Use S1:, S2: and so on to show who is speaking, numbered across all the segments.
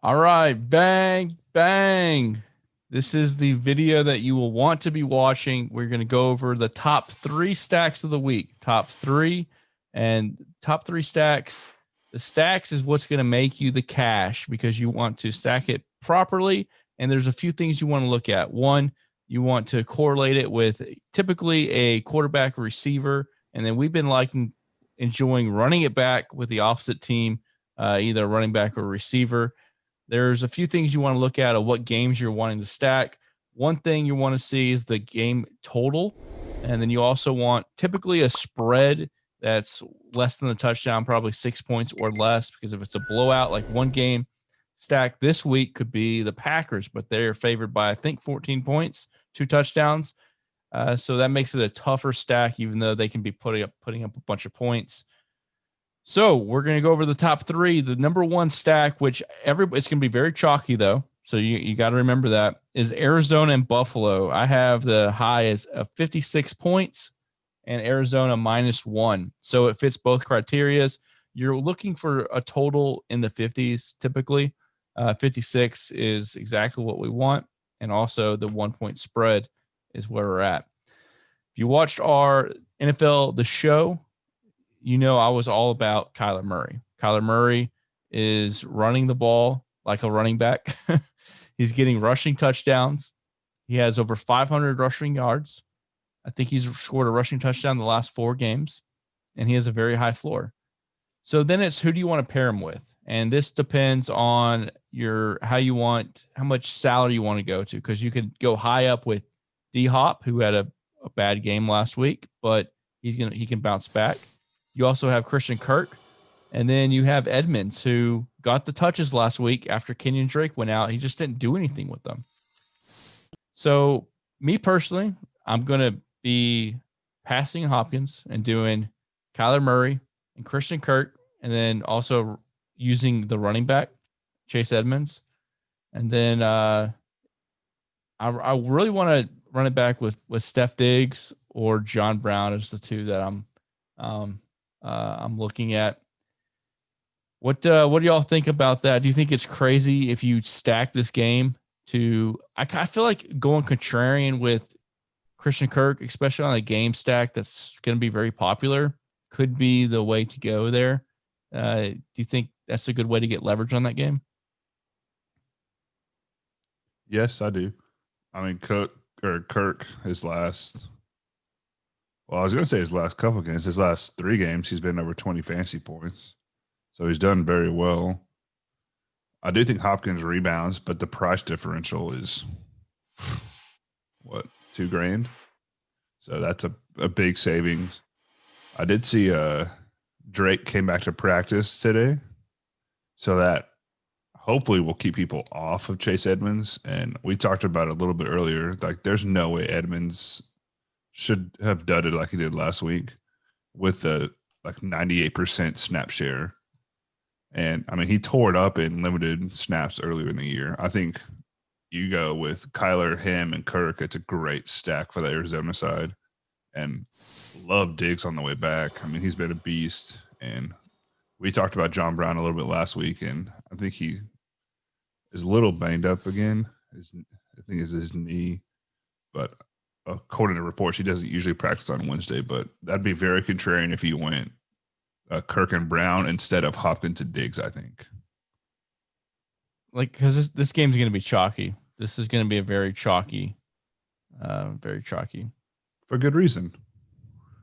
S1: All right, bang, bang. This is the video that you will want to be watching. We're going to go over the top three stacks of the week. Top three and top three stacks. The stacks is what's going to make you the cash because you want to stack it properly. And there's a few things you want to look at. One, you want to correlate it with typically a quarterback receiver. And then we've been enjoying running it back with the opposite team, either running back or receiver. There's a few things you want to look at of what games you're wanting to stack. One thing you want to see is the game total. And then you also want typically a spread that's less than a touchdown, probably 6 points or less, because if it's a blowout, like one game stack this week could be the Packers, but they're favored by, I think, 14 points, 2 touchdowns. So that makes it a tougher stack, even though they can be putting up a bunch of points. So we're going to go over the top three. The number one stack, which it's going to be very chalky though. So you got to remember that, is Arizona and Buffalo. I have the high as 56 points and Arizona -1. So it fits both criterias. You're looking for a total in the 50s typically. 56 is exactly what we want. And also the 1 point spread is where we're at. If you watched our NFL, the show, you know I was all about Kyler Murray. Kyler Murray is running the ball like a running back. He's getting rushing touchdowns. He has over 500 rushing yards. I think he's scored a rushing touchdown in the last 4 games, and he has a very high floor. So then it's who do you want to pair him with? And this depends on how much salary you want to go to, because you could go high up with D-Hop, who had a bad game last week, but he can bounce back. You also have Christian Kirk, and then you have Edmonds, who got the touches last week after Kenyon Drake went out. He just didn't do anything with them. So me personally, I'm going to be passing Hopkins and doing Kyler Murray and Christian Kirk, and then also using the running back, Chase Edmonds. And then I really want to run it back with Steph Diggs or John Brown as the two that I'm looking at. What do y'all think about that? Do you think it's crazy if you stack this game to? I feel like going contrarian with Christian Kirk, especially on a game stack that's going to be very popular, could be the way to go there. Do you think that's a good way to get leverage on that game?
S2: Yes, I do. I mean, Kirk, his last. Well, I was going to say his last couple games. His last 3 games, he's been over 20 fantasy points, so he's done very well. I do think Hopkins rebounds, but the price differential is what, $2,000. So that's a big savings. I did see Drake came back to practice today, so that hopefully will keep people off of Chase Edmonds. And we talked about it a little bit earlier. Like, there's no way Edmonds should have done it like he did last week with the 98% snap share. And I mean, he tore it up in limited snaps earlier in the year. I think you go with Kyler, him, and Kirk. It's a great stack for the Arizona side. And love Diggs on the way back. I mean, he's been a beast. And we talked about John Brown a little bit last week, and I think he is a little banged up again. I think it's his knee. But according to reports, he doesn't usually practice on Wednesday. But that'd be very contrarian if he went Kirk and Brown instead of Hopkins and Diggs, I think.
S1: Like, because this game's going to be chalky. This is going to be a very chalky.
S2: For good reason.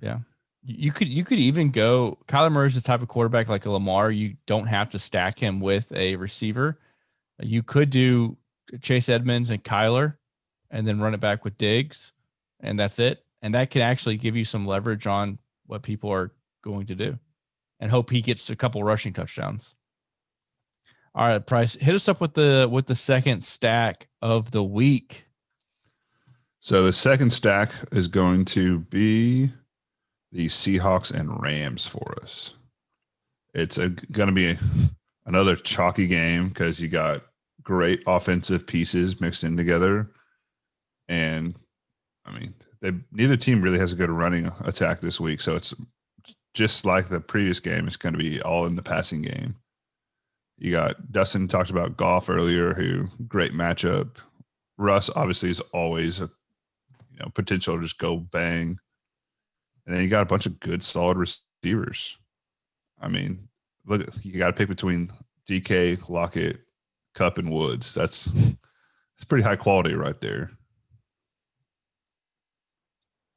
S1: Yeah. You could even go Kyler Murray's the type of quarterback like a Lamar. You don't have to stack him with a receiver. You could do Chase Edmonds and Kyler and then run it back with Diggs, and that's it. And that can actually give you some leverage on what people are going to do and hope he gets a couple rushing touchdowns. All right, Price, hit us up with the second stack of the week.
S2: So the second stack is going to be the Seahawks and Rams for us. It's going to be another chalky game because you got great offensive pieces mixed in together. And, I mean, neither team really has a good running attack this week. So it's just like the previous game. It's going to be all in the passing game. You got Dustin talked about Goff earlier, who great matchup. Russ obviously is always a potential to just go bang. And then you got a bunch of good, solid receivers. I mean, look, you got to pick between DK, Lockett, Cup, and Woods. That's pretty high quality right there.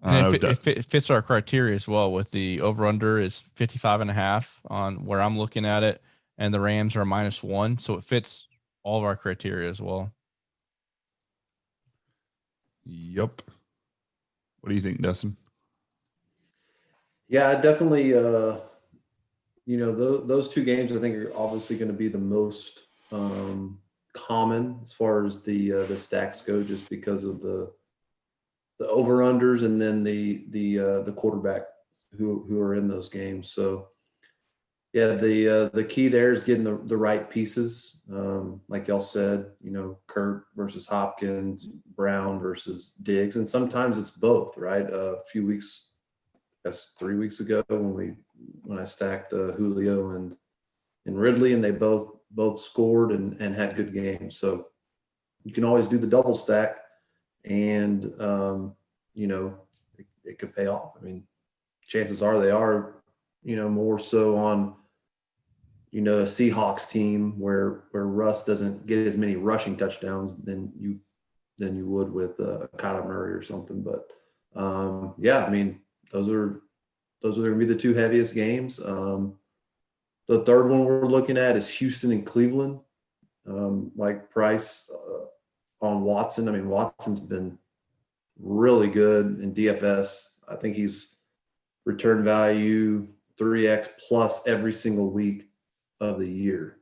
S1: And it fits our criteria as well. With the over/under is 55.5 on where I'm looking at it, and the Rams are -1, so it fits all of our criteria as well.
S2: Yep. What do you think, Dustin?
S3: Yeah, definitely. Those two games I think are obviously going to be the most common as far as the stacks go, just because of the over-unders and then the quarterback who are in those games. So yeah, the key there is getting the right pieces. Like y'all said, Kurt versus Hopkins, Brown versus Diggs, and sometimes it's both, right? A few weeks, that's 3 weeks ago when I stacked Julio and Ridley, and they both scored and had good games. So you can always do the double stack, and it could pay off. I mean, chances are they are, more so on, a Seahawks team where Russ doesn't get as many rushing touchdowns than you would with Kyler Murray or something. But yeah, I mean, those are going to be the two heaviest games. The third one we're looking at is Houston and Cleveland. Like Price on Watson. I mean, Watson's been really good in DFS. I think he's return value 3x plus every single week of the year.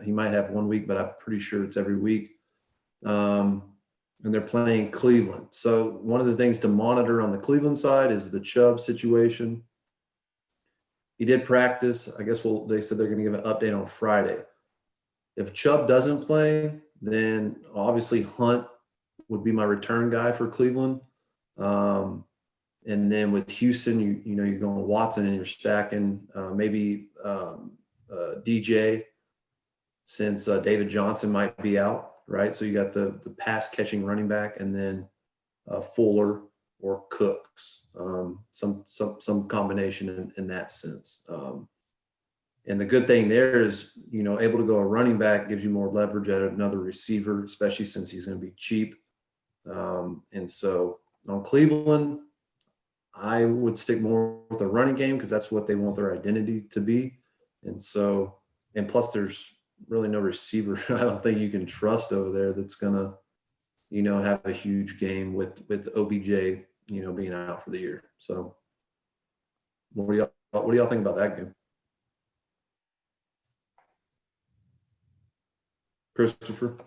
S3: He might have 1 week, but I'm pretty sure it's every week. And they're playing Cleveland. So one of the things to monitor on the Cleveland side is the Chubb situation. He did practice. I guess they said they're going to give an update on Friday. If Chubb doesn't play, then obviously Hunt would be my return guy for Cleveland. And then with Houston, you're going Watson and you're stacking maybe DJ, since David Johnson might be out, right? So you got the pass catching running back, and then Fuller or Cooks, some combination in that sense. And the good thing there is, able to go a running back gives you more leverage at another receiver, especially since he's going to be cheap. And so on Cleveland, I would stick more with the running game because that's what they want their identity to be. And so, and plus there's really no receiver I don't think you can trust over there that's going to, have a huge game with OBJ, being out for the year. So what do y'all think about that game? Christopher?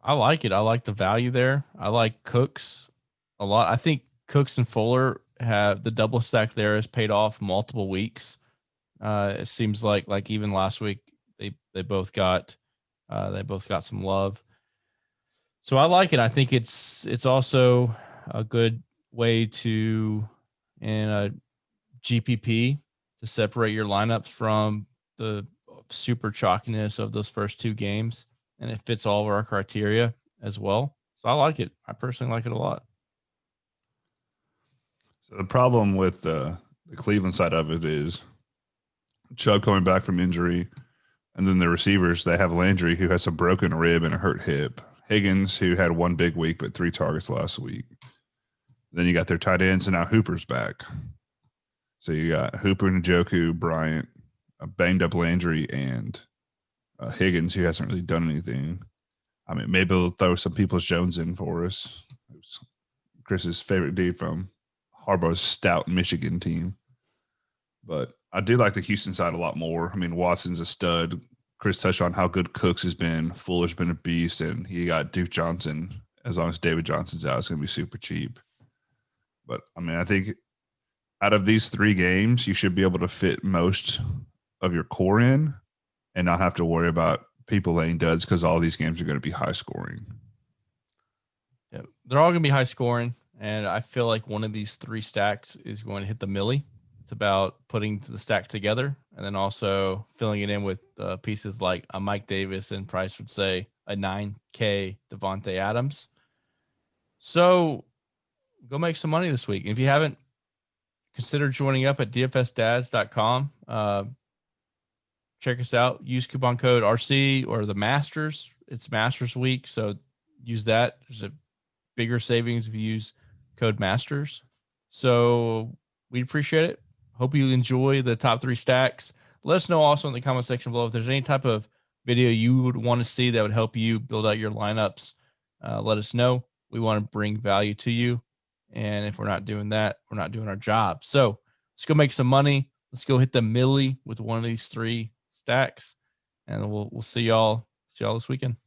S1: I like it. I like the value there. I like Cooks a lot. I think Cooks and Fuller have the double stack there has paid off multiple weeks. It seems like even last week they both got some love. So I like it. I think it's also a good way to, in a GPP, to separate your lineups from the super chalkiness of those first two games, and it fits all of our criteria as well. So I like it. I personally like it a lot.
S2: So the problem with the Cleveland side of it is Chubb coming back from injury, and then the receivers, they have Landry, who has a broken rib and a hurt hip. Higgins, who had 1 big week but 3 targets last week. Then you got their tight ends, and now Hooper's back. So you got Hooper, Njoku, Bryant, a banged up Landry, and Higgins, who hasn't really done anything. I mean, maybe they'll throw some Peoples Jones in for us. Chris's favorite dude from Harbaugh's stout Michigan team. But I do like the Houston side a lot more. I mean, Watson's a stud. Chris touched on how good Cooks has been. Fuller's been a beast, and he got Duke Johnson. As long as David Johnson's out, it's going to be super cheap. But, I mean, I think out of these 3 games, you should be able to fit most of your core in and not have to worry about people laying duds because all these games are going to be high scoring.
S1: Yeah, they're all going to be high scoring, and I feel like one of these 3 stacks is going to hit the millie. It's about putting the stack together and then also filling it in with pieces like a Mike Davis and Price would say a 9K Devontae Adams. So go make some money this week. If you haven't, consider joining up at dfsdads.com. Check us out. Use coupon code RC or the Masters. It's Masters week, so use that. There's a bigger savings if you use code Masters. So we appreciate it. Hope you enjoy the top 3 stacks. Let us know also in the comment section below if there's any type of video you would want to see that would help you build out your lineups. Let us know. We want to bring value to you. And if we're not doing that, we're not doing our job. So let's go make some money. Let's go hit the millie with one of these 3 stacks. And we'll see y'all this weekend.